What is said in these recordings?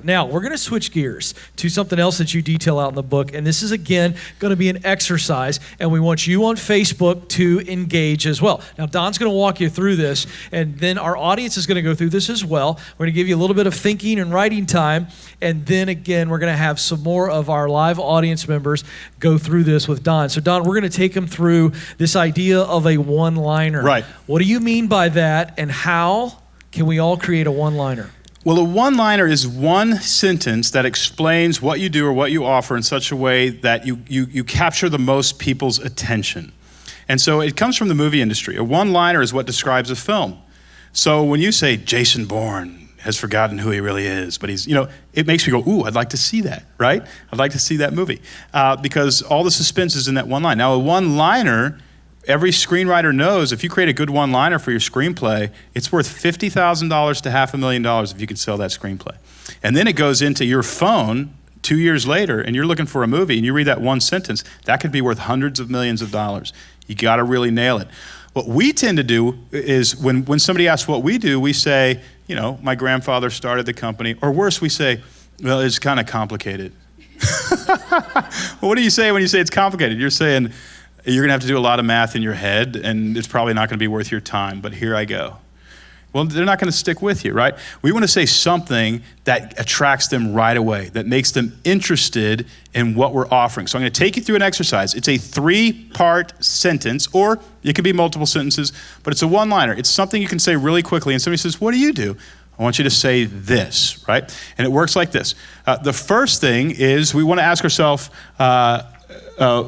Now, we're going to switch gears to something else that you detail out in the book, and this is, again, going to be an exercise, and we want you on Facebook to engage as well. Now, Don's going to walk you through this, and then our audience is going to go through this as well. We're going to give you a little bit of thinking and writing time, and then, again, we're going to have some more of our live audience members go through this with Don. So, Don, we're going to take him through this idea of a one-liner. Right. What do you mean by that, and how can we all create a one-liner? Well, a one-liner is one sentence that explains what you do or what you offer in such a way that you capture the most people's attention. And so it comes from the movie industry. A one-liner is what describes a film. So when you say Jason Bourne has forgotten who he really is, but he's, it makes me go, ooh, I'd like to see that, right? I'd like to see that movie because all the suspense is in that one line. Now, a one-liner, every screenwriter knows if you create a good one-liner for your screenplay, it's worth $50,000 to $500,000 if you can sell that screenplay. And then it goes into your phone 2 years later, and you're looking for a movie, and you read that one sentence, that could be worth hundreds of millions of dollars. You got to really nail it. What we tend to do is when somebody asks what we do, we say, my grandfather started the company, or worse, we say, well, it's kind of complicated. Well, what do you say when you say it's complicated? You're saying, you're going to have to do a lot of math in your head, and it's probably not going to be worth your time, but here I go. Well, they're not going to stick with you, right? We want to say something that attracts them right away, that makes them interested in what we're offering. So I'm going to take you through an exercise. It's a 3-part sentence, or it could be multiple sentences, but it's a one-liner. It's something you can say really quickly, and somebody says, what do you do? I want you to say this, right? And it works like this. The first thing is we want to ask ourselves,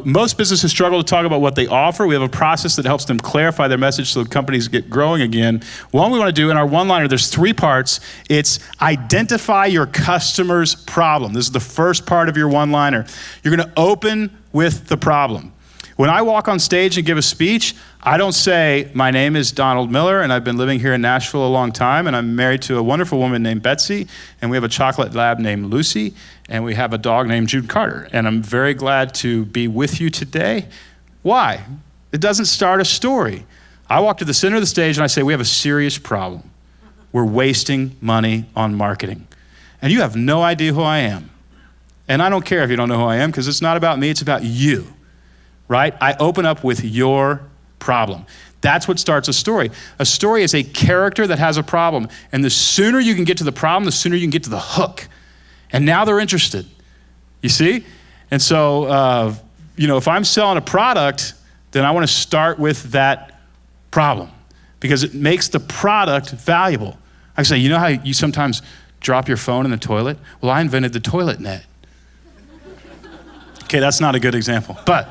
most businesses struggle to talk about what they offer. We have a process that helps them clarify their message so companies get growing again. One we want to do in our one-liner, there's 3 parts. It's identify your customer's problem. This is the first part of your one-liner. You're going to open with the problem. When I walk on stage and give a speech, I don't say, my name is Donald Miller, and I've been living here in Nashville a long time, and I'm married to a wonderful woman named Betsy, and we have a chocolate lab named Lucy, and we have a dog named Jude Carter, and I'm very glad to be with you today. Why? It doesn't start a story. I walk to the center of the stage and I say, we have a serious problem. We're wasting money on marketing, and you have no idea who I am. And I don't care if you don't know who I am, because it's not about me, it's about you. Right? I open up with your problem. That's what starts a story. A story is a character that has a problem. And the sooner you can get to the problem, the sooner you can get to the hook. And now they're interested. You see? And so, if I'm selling a product, then I want to start with that problem because it makes the product valuable. I say, you know how you sometimes drop your phone in the toilet? Well, I invented the toilet net. Okay, that's not a good example, but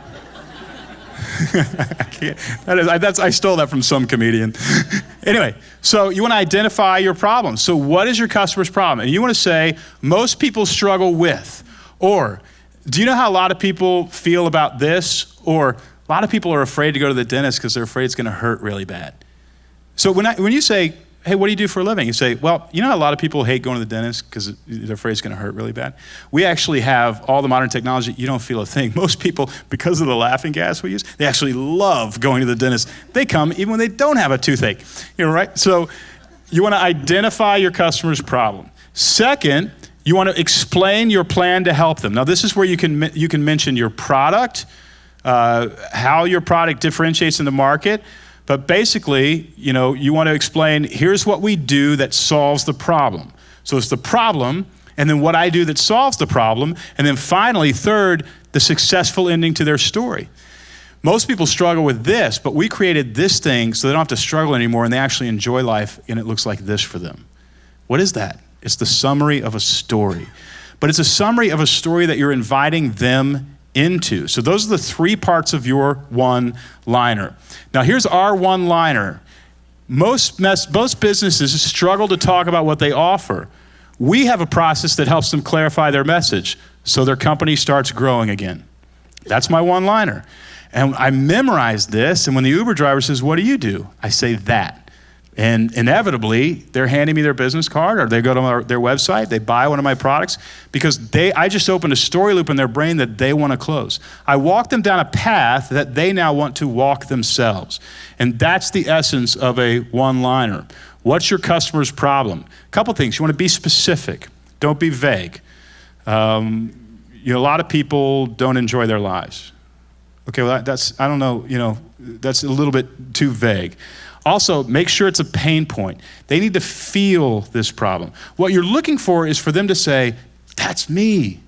I stole that from some comedian. Anyway, so you want to identify your problem. So what is your customer's problem? And you want to say, most people struggle with, or do you know how a lot of people feel about this? Or a lot of people are afraid to go to the dentist because they're afraid it's going to hurt really bad. So when you say, hey, what do you do for a living? You say, well, you know how a lot of people hate going to the dentist because they're afraid it's going to hurt really bad? We actually have all the modern technology. You don't feel a thing. Most people, because of the laughing gas we use, they actually love going to the dentist. They come even when they don't have a toothache. Right? So you want to identify your customer's problem. Second, you want to explain your plan to help them. Now, this is where you can mention your product, how your product differentiates in the market. But basically, you want to explain, here's what we do that solves the problem. So it's the problem, and then what I do that solves the problem, and then finally, third, the successful ending to their story. Most people struggle with this, but we created this thing so they don't have to struggle anymore, and they actually enjoy life, and it looks like this for them. What is that? It's the summary of a story. But it's a summary of a story that you're inviting them into. So those are the 3 parts of your one-liner. Now here's our one-liner. Most businesses struggle to talk about what they offer. We have a process that helps them clarify their message so their company starts growing again. That's my one-liner. And I memorized this, and when the Uber driver says, what do you do? I say that. And inevitably, they're handing me their business card, or they go to their website, they buy one of my products, because I just opened a story loop in their brain that they want to close. I walk them down a path that they now want to walk themselves. And that's the essence of a one-liner. What's your customer's problem? A couple things. You want to be specific. Don't be vague. A lot of people don't enjoy their lives. Okay, well, I don't know, that's a little bit too vague. Also, make sure it's a pain point. They need to feel this problem. What you're looking for is for them to say, that's me.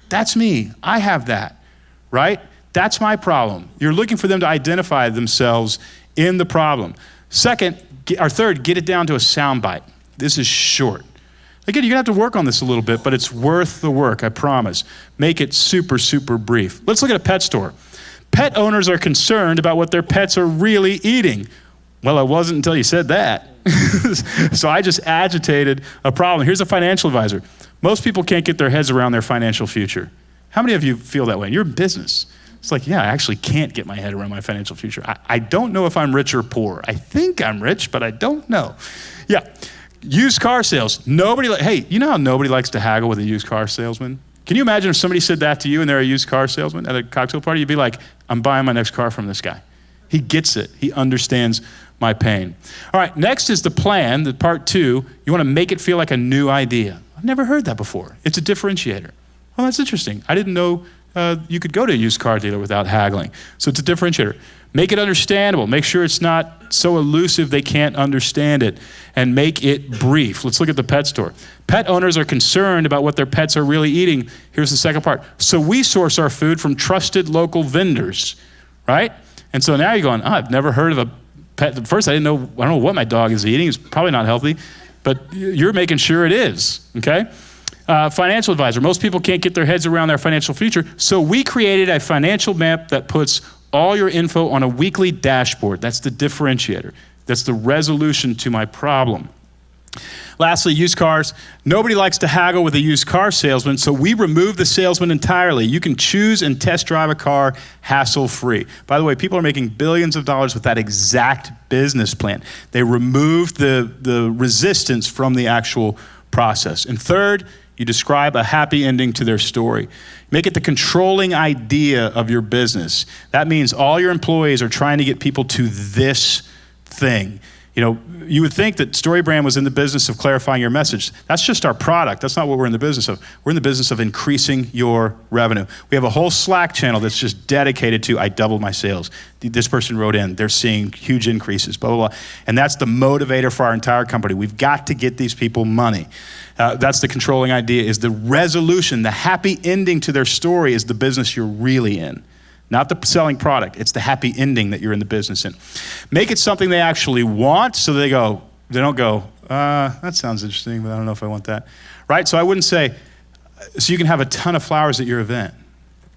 That's me. I have that, right? That's my problem. You're looking for them to identify themselves in the problem. Third, get it down to a soundbite. This is short. Again, you're gonna have to work on this a little bit, but it's worth the work, I promise. Make it super, super brief. Let's look at a pet store. Pet owners are concerned about what their pets are really eating. Well, it wasn't until you said that. So I just agitated a problem. Here's a financial advisor. Most people can't get their heads around their financial future. How many of you feel that way? You're in business. It's like, yeah, I actually can't get my head around my financial future. I don't know if I'm rich or poor. I think I'm rich, but I don't know. Yeah, used car sales. Hey, you know how nobody likes to haggle with a used car salesman? Can you imagine if somebody said that to you and they're a used car salesman at a cocktail party? You'd be like, I'm buying my next car from this guy. He gets it. He understands my pain. All right, next is the plan, the part 2. You want to make it feel like a new idea. I've never heard that before. It's a differentiator. Oh, that's interesting. I didn't know you could go to a used car dealer without haggling. So it's a differentiator. Make it understandable. Make sure it's not so elusive they can't understand it. And make it brief. Let's look at the pet store. Pet owners are concerned about what their pets are really eating. Here's the second part. So we source our food from trusted local vendors, right? And so now you're going, I've never heard of a pet. At first I don't know what my dog is eating. It's probably not healthy, but you're making sure it is, okay? Financial advisor. Most people can't get their heads around their financial future, so we created a financial map that puts all your info on a weekly dashboard. That's the differentiator. That's the resolution to my problem. Lastly, used cars. Nobody likes to haggle with a used car salesman, so we remove the salesman entirely. You can choose and test drive a car hassle-free. By the way, people are making billions of dollars with that exact business plan. They removed the resistance from the actual process. And third, you describe a happy ending to their story. Make it the controlling idea of your business. That means all your employees are trying to get people to this thing. You would think that Storybrand was in the business of clarifying your message. That's just our product. That's not what we're in the business of. We're in the business of increasing your revenue. We have a whole Slack channel that's just dedicated to, I doubled my sales. This person wrote in, they're seeing huge increases, blah, blah, blah. And that's the motivator for our entire company. We've got to get these people money. That's the controlling idea, is the resolution, the happy ending to their story is the business you're really in. Not the selling product, it's the happy ending that you're in the business in. Make it something they actually want, so they don't go, that sounds interesting, but I don't know if I want that, right? So I wouldn't say, so you can have a ton of flowers at your event.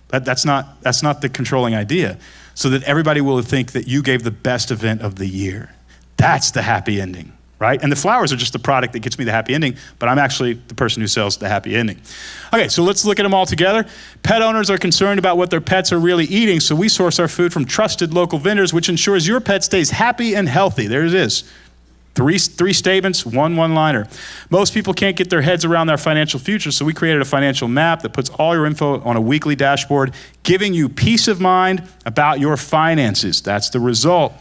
That's not the controlling idea, so that everybody will think that you gave the best event of the year. That's the happy ending. Right? And the flowers are just the product that gets me the happy ending, but I'm actually the person who sells the happy ending. Okay, so let's look at them all together. Pet owners are concerned about what their pets are really eating, so we source our food from trusted local vendors, which ensures your pet stays happy and healthy. There it is. Three statements, one-liner. Most people can't get their heads around their financial future, so we created a financial map that puts all your info on a weekly dashboard, giving you peace of mind about your finances. That's the result.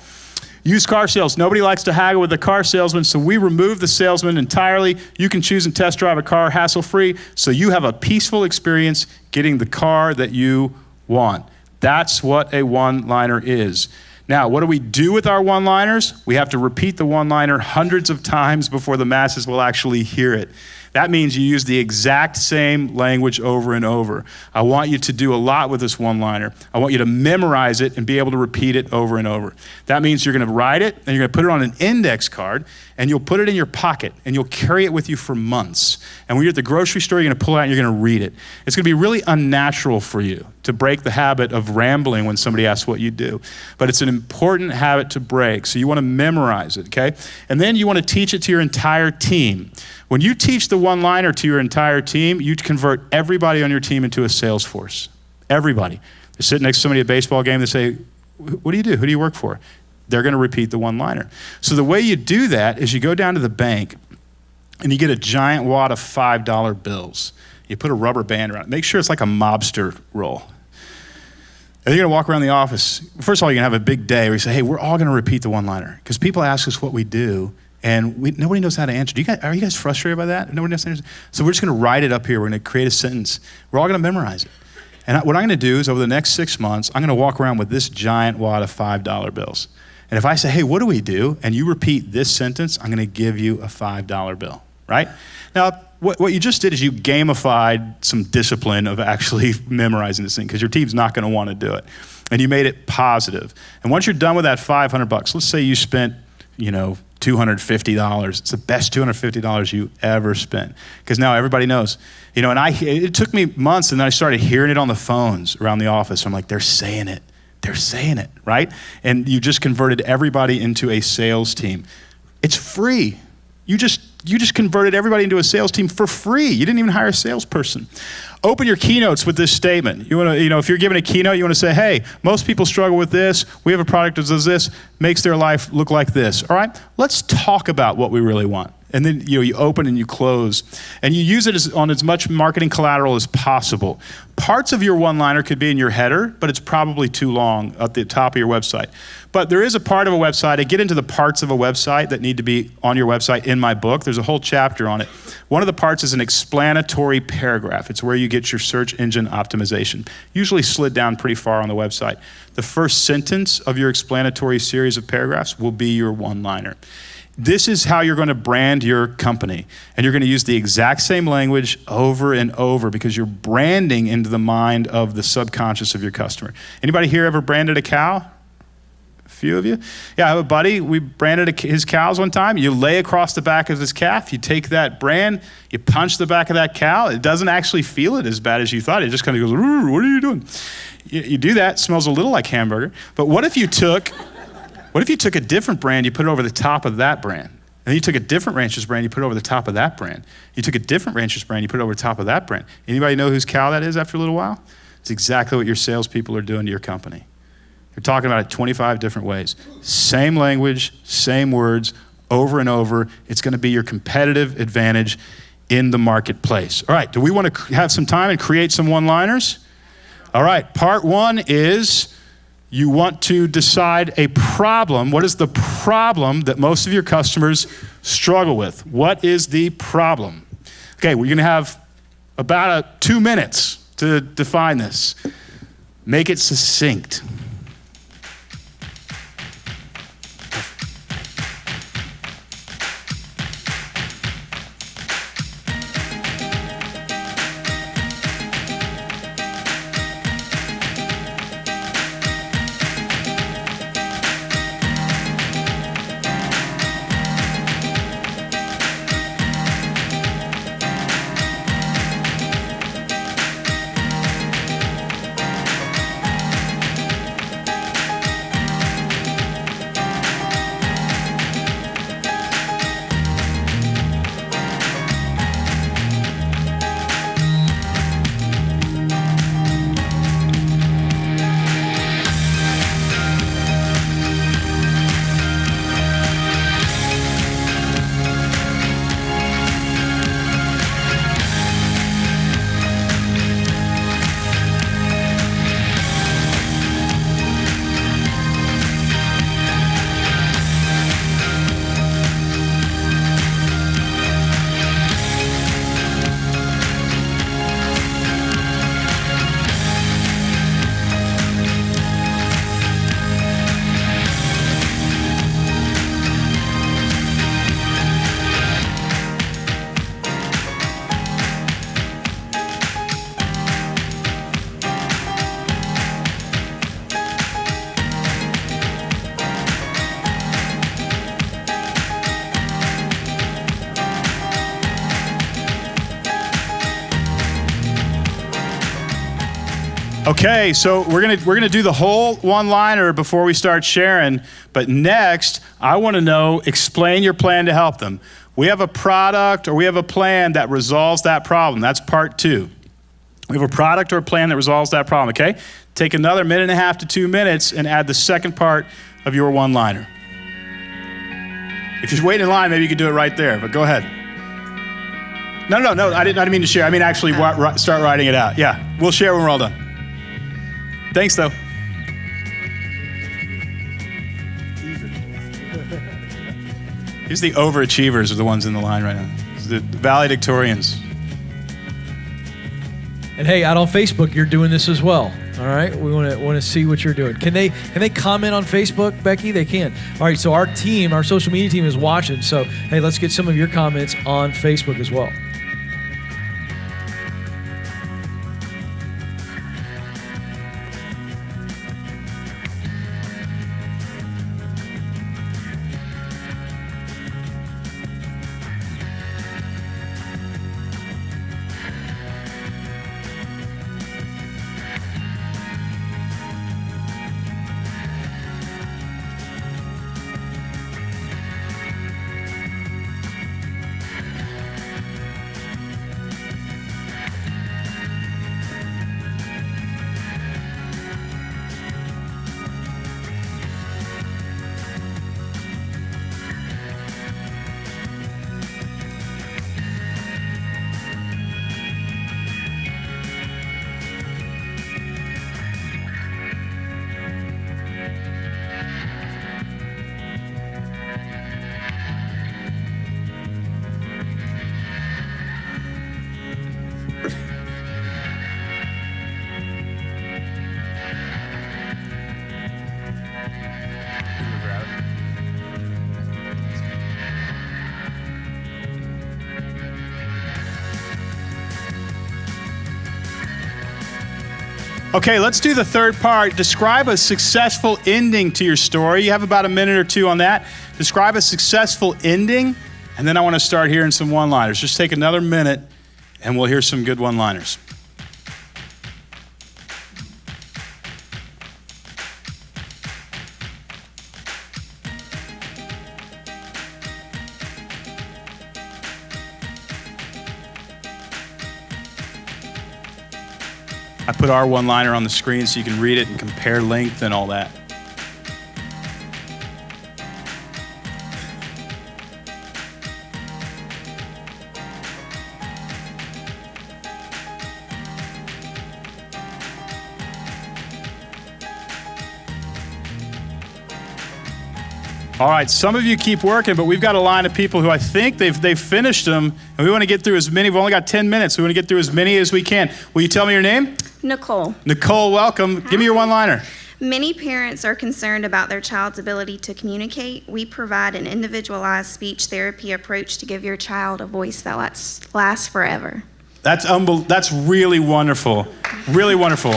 Used car sales. Nobody likes to haggle with the car salesman, so we remove the salesman entirely. You can choose and test drive a car hassle-free, so you have a peaceful experience getting the car that you want. That's what a one-liner is. Now, what do we do with our one-liners? We have to repeat the one-liner hundreds of times before the masses will actually hear it. That means you use the exact same language over and over. I want you to do a lot with this one-liner. I want you to memorize it and be able to repeat it over and over. That means you're going to write it, and you're going to put it on an index card, and you'll put it in your pocket, and you'll carry it with you for months. And when you're at the grocery store, you're going to pull it out, and you're going to read it. It's going to be really unnatural for you to break the habit of rambling when somebody asks what you do. But it's an important habit to break, so you want to memorize it, okay? And then you want to teach it to your entire team. When you teach the one-liner to your entire team, you convert everybody on your team into a sales force. Everybody. They're sitting next to somebody at a baseball game, they say, what do you do? Who do you work for? They're going to repeat the one-liner. So the way you do that is you go down to the bank and you get a giant wad of $5 bills. You put a rubber band around it. Make sure it's like a mobster roll. And you're going to walk around the office. First of all, you're going to have a big day where you say, hey, we're all going to repeat the one-liner. Because people ask us what we do, and nobody knows how to answer. Are you guys frustrated by that? Nobody knows how to answer? So we're just going to write it up here. We're going to create a sentence. We're all going to memorize it. And what I'm going to do is over the next 6 months, I'm going to walk around with this giant wad of $5 bills. And if I say, hey, what do we do? And you repeat this sentence, I'm going to give you a $5 bill, right? Now, what you just did is you gamified some discipline of actually memorizing this thing because your team's not going to want to do it. And you made it positive. And once you're done with that $500, let's say you spent, $250. It's the best $250 you ever spent. Because now everybody knows. And it took me months, and then I started hearing it on the phones around the office. I'm like, they're saying it. They're saying it, right? And you just converted everybody into a sales team. It's free. You just converted everybody into a sales team for free. You didn't even hire a salesperson. Open your keynotes with this statement. You want to, if you're giving a keynote, you want to say, hey, most people struggle with this. We have a product that does this, makes their life look like this. All right, let's talk about what we really want. And then you open and you close. And you use it on as much marketing collateral as possible. Parts of your one-liner could be in your header, but it's probably too long at the top of your website. But there is a part of a website. I get into the parts of a website that need to be on your website in my book. There's a whole chapter on it. One of the parts is an explanatory paragraph. It's where you get your search engine optimization, usually slid down pretty far on the website. The first sentence of your explanatory series of paragraphs will be your one-liner. This is how you're going to brand your company. And you're going to use the exact same language over and over because you're branding into the mind of the subconscious of your customer. Anybody here ever branded a cow? A few of you? Yeah, I have a buddy. We branded his cows one time. You lay across the back of his calf. You take that brand. You punch the back of that cow. It doesn't actually feel it as bad as you thought. It just kind of goes, what are you doing? You do that. It smells a little like hamburger. But what if you took a different brand, you put it over the top of that brand? And you took a different rancher's brand, you put it over the top of that brand. You took a different rancher's brand, you put it over the top of that brand. Anybody know whose cow that is after a little while? It's exactly what your salespeople are doing to your company. They're talking about it 25 different ways. Same language, same words, over and over. It's going to be your competitive advantage in the marketplace. All right, do we want to have some time and create some one-liners? All right, part one is you want to decide a problem. What is the problem that most of your customers struggle with? What is the problem? Okay, we're going to have about 2 minutes to define this. Make it succinct. Okay, so we're gonna do the whole one-liner before we start sharing, but next, I wanna know, explain your plan to help them. We have a product or we have a plan that resolves that problem. That's part two. We have a product or a plan that resolves that problem, okay? Take another 1.5 to 2 minutes and add the second part of your one-liner. If you're waiting in line, maybe you could do it right there, but go ahead. No, I didn't mean to share. I mean actually start writing it out. Yeah, we'll share when we're all done. Thanks, though. Here's the overachievers are the ones in the line right now. The valedictorians. And hey, out on Facebook, you're doing this as well. All right, we want to see what you're doing. Can they comment on Facebook, Becky? They can. All right, so our team, our social media team is watching. So hey, let's get some of your comments on Facebook as well. Okay, let's do the third part. Describe a successful ending to your story. You have about a minute or two on that. Describe a successful ending, and then I want to start hearing some one-liners. Just take another minute, and we'll hear some good one-liners. I put our one-liner on the screen so you can read it and compare length and all that. All right, some of you keep working, but we've got a line of people who I think they've finished them, and we want to get through as many. We've only got 10 minutes. We want to get through as many as we can. Will you tell me your name? Nicole. Nicole, welcome. Give me your one-liner. Many parents are concerned about their child's ability to communicate. We provide an individualized speech therapy approach to give your child a voice that lasts forever. That's really wonderful. Really wonderful.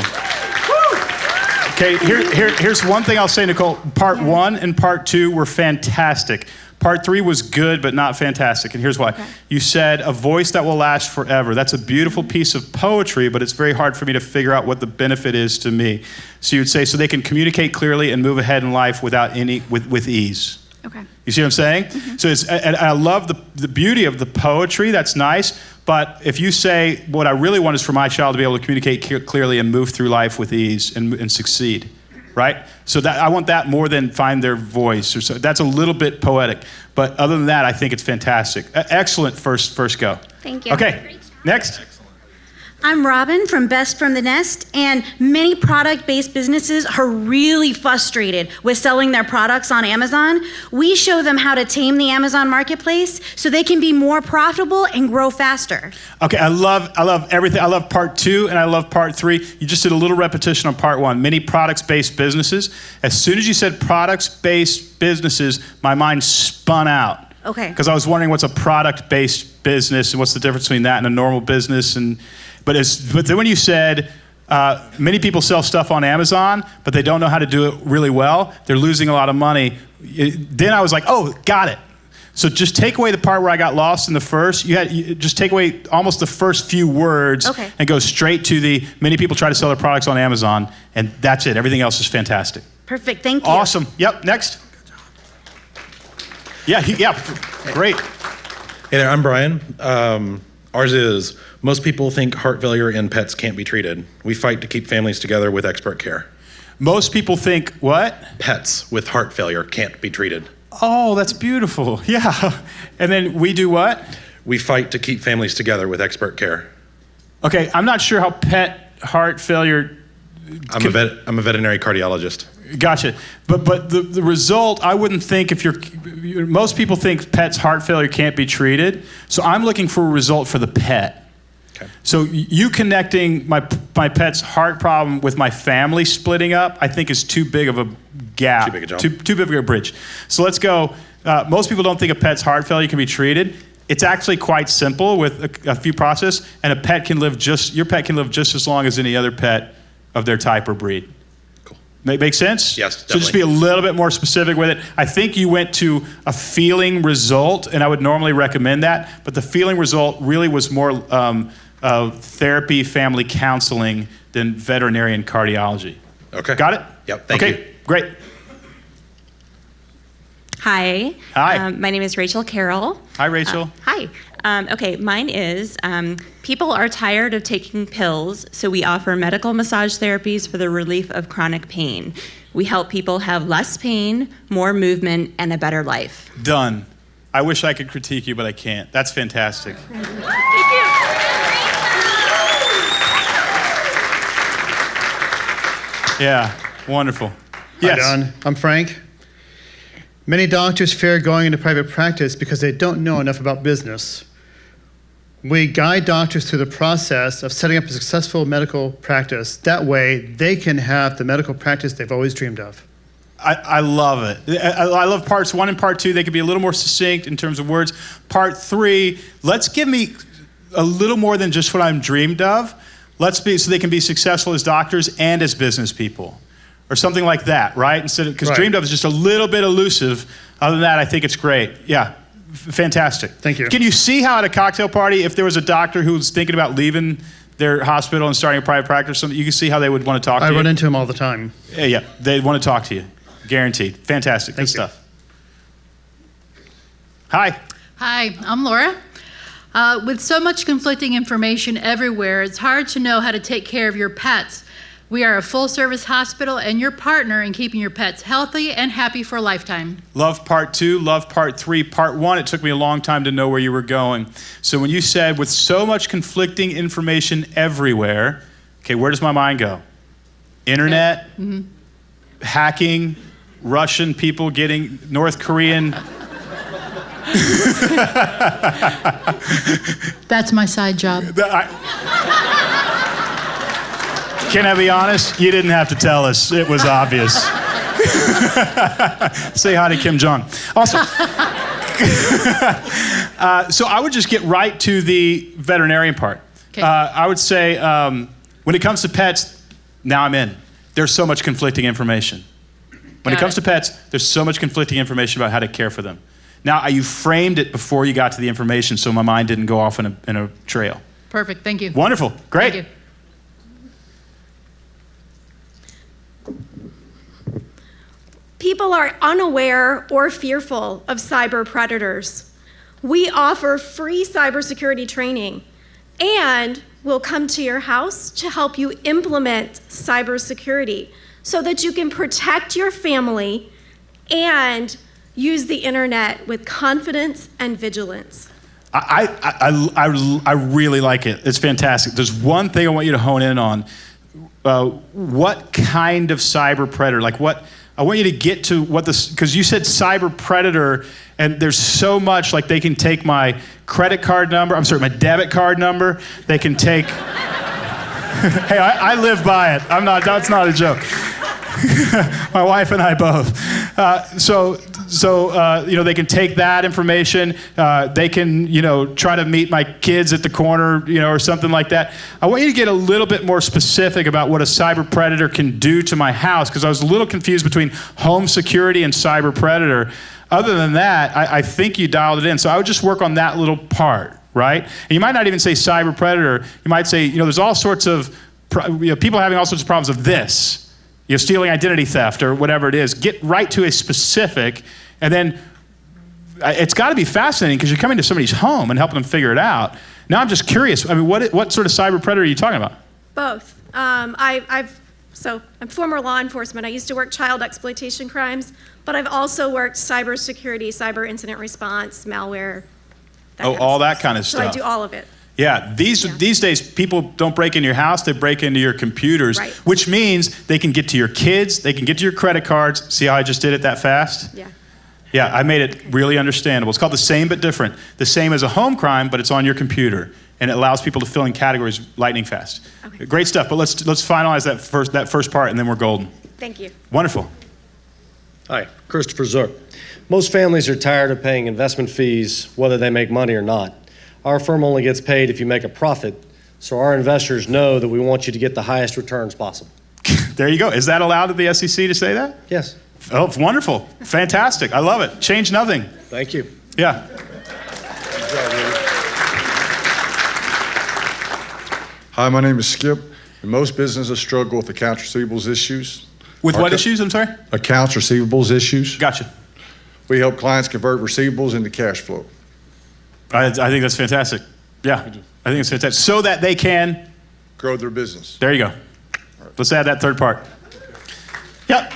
Okay, here's one thing I'll say, Nicole. Part 1 and part 2 were fantastic. Part 3 was good, but not fantastic. And here's why. Okay. You said a voice that will last forever. That's a beautiful piece of poetry, but it's very hard for me to figure out what the benefit is to me. So you'd say, so they can communicate clearly and move ahead in life without with ease. Okay. You see what I'm saying? Mm-hmm. So and I love the beauty of the poetry. That's nice. But if you say, what I really want is for my child to be able to communicate clearly and move through life with ease and succeed, right? So that I want that more than find their voice. Or so. That's a little bit poetic. But other than that, I think it's fantastic. Excellent first go. Thank you. Okay, next. I'm Robin from Best from the Nest, and many product-based businesses are really frustrated with selling their products on Amazon. We show them how to tame the Amazon marketplace so they can be more profitable and grow faster. Okay, I love everything. I love part 2 and I love part 3. You just did a little repetition on part 1. Many products-based businesses. As soon as you said products-based businesses, my mind spun out. Okay. Because I was wondering what's a product-based business and what's the difference between that and a normal business. But then when you said many people sell stuff on Amazon, but they don't know how to do it really well, they're losing a lot of money. Then I was like, oh, got it. So just take away the part where I got lost in the first. You just take away almost the first few words and go straight to the many people try to sell their products on Amazon, and that's it. Everything else is fantastic. Perfect, thank you. Awesome. Yep, next. Yeah, great. Hey there, I'm Brian. Ours is, most people think heart failure in pets can't be treated. We fight to keep families together with expert care. Most people think what? Pets with heart failure can't be treated. Oh, that's beautiful. Yeah. And then we do what? We fight to keep families together with expert care. Okay, I'm not sure how pet heart failure... I'm a veterinary cardiologist. Gotcha. But the result, I wouldn't think most people think pets' heart failure can't be treated. So I'm looking for a result for the pet. Okay. So you connecting my pet's heart problem with my family splitting up, I think is too big of a gap. Too big a jump. Too big of a bridge. So let's go. Most people don't think a pet's heart failure can be treated. It's actually quite simple with a few processes, and your pet can live just as long as any other pet of their type or breed. Cool. Make sense? Yes, So just be a little bit more specific with it. I think you went to a feeling result, and I would normally recommend that, but the feeling result really was more therapy, family counseling than veterinarian cardiology. Okay. Got it? Yep, thank you. Okay, great. Hi. Hi. My name is Rachel Carroll. Hi, Rachel. Hi. Okay, mine is people are tired of taking pills, so we offer medical massage therapies for the relief of chronic pain. We help people have less pain, more movement, and a better life. Done. I wish I could critique you, but I can't. That's fantastic. Thank you. Yeah, wonderful. Yes. Hi, Don. I'm Frank. Many doctors fear going into private practice because they don't know enough about business. We guide doctors through the process of setting up a successful medical practice. That way, they can have the medical practice they've always dreamed of. I love it. I love parts 1 and part 2. They could be a little more succinct in terms of words. Part 3, let's give me a little more than just what I'm dreamed of. So they can be successful as doctors and as business people, or something like that, right? Because Right. dreamed of is just a little bit elusive. Other than that, I think it's great. Yeah, fantastic. Thank you. Can you see how at a cocktail party, if there was a doctor who was thinking about leaving their hospital and starting a private practice or something, you can see how they would want to talk to I you? run into them all the time. Yeah, they'd want to talk to you. Guaranteed. Fantastic. Good Thank you. stuff. Hi. Hi, I'm Laura. With so much conflicting information everywhere, it's hard to know how to take care of your pets. We are a full-service hospital and your partner in keeping your pets healthy and happy for a lifetime. Love part 2, love part 3. Part 1, it took me a long time to know where you were going. So when you said, with so much conflicting information everywhere, okay, where does my mind go? Internet, hacking, Russian people getting North Korean. That's my side job. Can I be honest? You didn't have to tell us. It was obvious. Say hi to Kim Jong. Also, so I would just get right to the veterinarian part. Okay. I would say when it comes to pets, now I'm in. There's so much conflicting information. When it Got comes it. to pets, there's so much conflicting information about how to care for them. Now, you framed it before you got to the information, so my mind didn't go off in a trail. Perfect, thank you. Wonderful. Great. Thank you. People are unaware or fearful of cyber predators. We offer free cybersecurity training, and we'll come to your house to help you implement cybersecurity so that you can protect your family and use the internet with confidence and vigilance. I really like it. It's fantastic. There's one thing I want you to hone in on. What kind of cyber predator? Like what? I want you to get to what this, because you said cyber predator, and there's so much, like they can take my credit card number, my debit card number. They can take, hey, I live by it. That's not a joke. My wife and I both. So they can take that information. They can, try to meet my kids at the corner, or something like that. I want you to get a little bit more specific about what a cyber predator can do to my house, because I was a little confused between home security and cyber predator. Other than that, I think you dialed it in. So I would just work on that little part, right? And you might not even say cyber predator. You might say, there's all sorts of, people having all sorts of problems of this. Stealing identity theft or whatever it is. Get right to a specific, and then it's got to be fascinating because you're coming to somebody's home and helping them figure it out. Now I'm just curious. What sort of cyber predator are you talking about? Both. I'm former law enforcement. I used to work child exploitation crimes, but I've also worked cybersecurity, cyber incident response, malware. All that kind of So stuff. I do all of it. Yeah, these days, people don't break into your house, they break into your computers, Right. which means they can get to your kids, they can get to your credit cards. See how I just did it that fast? Yeah. Yeah, I made it really understandable. It's called The Same But Different. The same as a home crime, but it's on your computer. And it allows people to fill in categories lightning fast. Okay. Great stuff, but let's finalize that first part and then we're golden. Thank you. Wonderful. Hi, Christopher Zook. Most families are tired of paying investment fees whether they make money or not. Our firm only gets paid if you make a profit, so our investors know that we want you to get the highest returns possible. There you go. Is that allowed at the SEC to say that? Yes. Oh, wonderful. Fantastic. I love it. Change nothing. Thank you. Yeah. Hi, my name is Skip, and most businesses struggle with accounts receivables issues. With what issues, I'm sorry? Accounts receivables issues. Gotcha. We help clients convert receivables into cash flow. I think that's fantastic. Yeah, I think it's fantastic. So that they can Grow their business. There you go. Let's add that third part. Yep.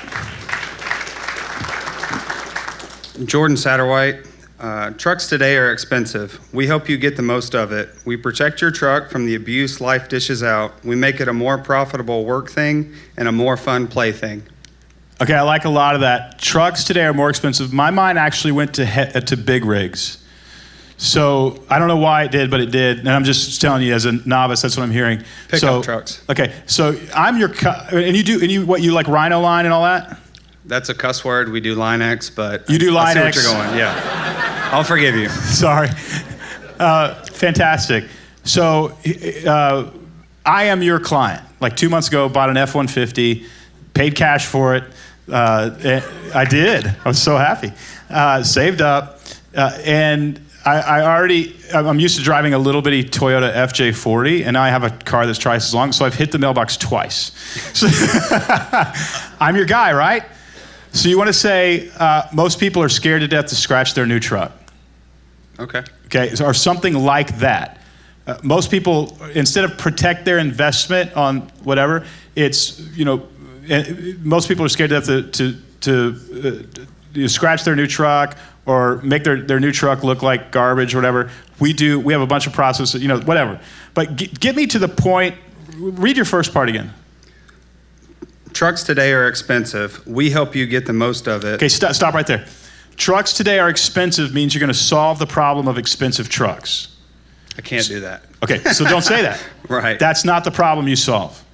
Jordan Satterwhite. Trucks today are expensive. We help you get the most of it. We protect your truck from the abuse life dishes out. We make it a more profitable work thing and a more fun play thing. Okay, I like a lot of that. Trucks today are more expensive. My mind actually went to big rigs. So I don't know why it did, but it did. And I'm just telling you as a novice, that's what I'm hearing. Pickup trucks. Okay, so I'm your, and you like Rhino line and all that? That's a cuss word. We do line X, but you do line I see X. what you're going. Yeah, I'll forgive you. Sorry. Fantastic. So I am your client. Like 2 months ago, bought an F-150, paid cash for it. I did. I was so happy. Saved up, and I'm used to driving a little bitty Toyota FJ40, and now I have a car that's twice as long, so I've hit the mailbox twice. So I'm your guy, right? So you want to say most people are scared to death to scratch their new truck. Okay. Okay, or something like that. Most people, instead of protect their investment on whatever, it's, most people are scared to death to scratch their new truck or make their new truck look like garbage or whatever. We have a bunch of processes, whatever. But get me to the point. Read your first part again. Trucks today are expensive. We help you get the most of it. Okay, stop right there. Trucks today are expensive means you're going to solve the problem of expensive trucks. I can't do that. Okay, so don't say that. Right. That's not the problem you solve.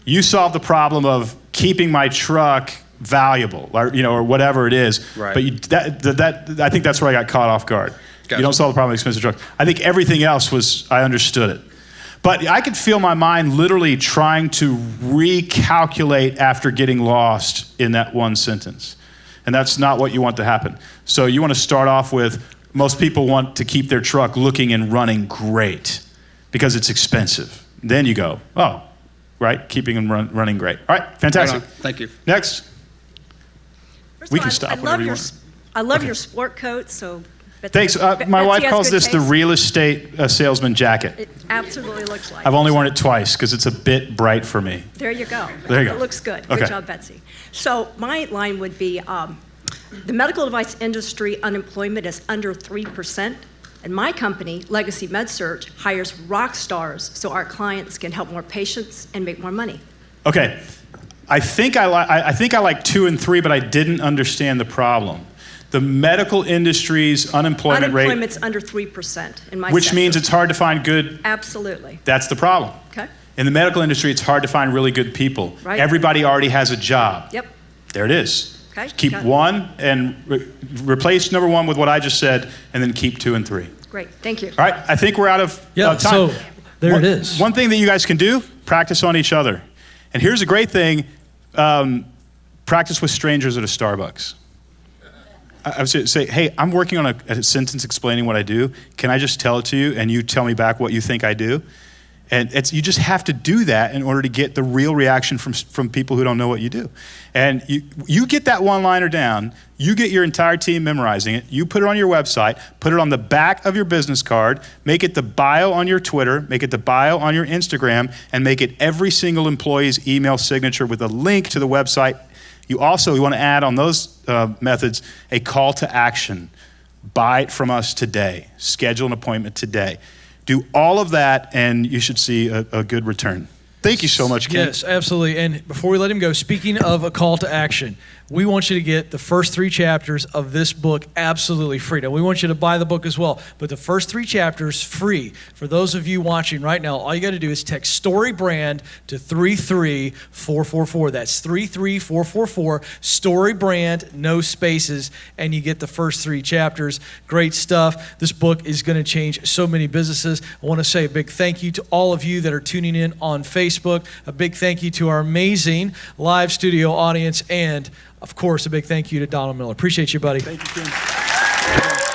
You solve the problem of keeping my truck valuable, or whatever it is. Right. But I think that's where I got caught off guard. Gotcha. You don't solve the problem of expensive trucks. I think everything else I understood it. But I could feel my mind literally trying to recalculate after getting lost in that one sentence. And that's not what you want to happen. So you want to start off with, most people want to keep their truck looking and running great because it's expensive. Then you go, oh, right, keeping them running great. All right, fantastic. Right on. Thank you. Next. First We of all, can stop I whenever love you your, want. I love Okay. your sport coat. So Betsy Thanks. has- My Betsy wife has calls good this the taste. real estate salesman jacket. It absolutely looks like. I've only worn it twice because it's a bit bright for me. There you go. There you go. It looks good. Okay. Good job, Betsy. So my line would be, the medical device industry unemployment is under 3%. And my company, Legacy MedSurg, hires rock stars so our clients can help more patients and make more money. Okay. I think I like 2 and 3, but I didn't understand the problem. The medical industry's unemployment rate, Unemployment's under 3% in my which sector. means it's hard to find good. Absolutely. That's the problem. Okay. In the medical industry, it's hard to find really good people. Right. Everybody already has a job. Yep. There it is. Okay. Keep Got it. 1 and replace number 1 with what I just said, and then keep 2 and 3. Great. Thank you. All right. I think we're out of time. So there it is. One thing that you guys can do: practice on each other. And here's a great thing: practice with strangers at a Starbucks. I would say, hey, I'm working on a sentence explaining what I do. Can I just tell it to you, and you tell me back what you think I do? And you just have to do that in order to get the real reaction from people who don't know what you do. And you get that one-liner down, you get your entire team memorizing it, you put it on your website, put it on the back of your business card, make it the bio on your Twitter, make it the bio on your Instagram, and make it every single employee's email signature with a link to the website. You want to add on those methods a call to action. Buy it from us today. Schedule an appointment today. Do all of that, and you should see a good return. Thank you so much, Ken. Yes, absolutely. And before we let him go, speaking of a call to action, we want you to get the first 3 chapters of this book absolutely free. Now, we want you to buy the book as well, but the first 3 chapters free. For those of you watching right now, all you got to do is text Storybrand to 33444. That's 33444. Storybrand, no spaces, and you get the first 3 chapters. Great stuff. This book is going to change so many businesses. I want to say a big thank you to all of you that are tuning in on Facebook. A big thank you to our amazing live studio audience, and of course, a big thank you to Donald Miller. Appreciate you, buddy. Thank you, Ken.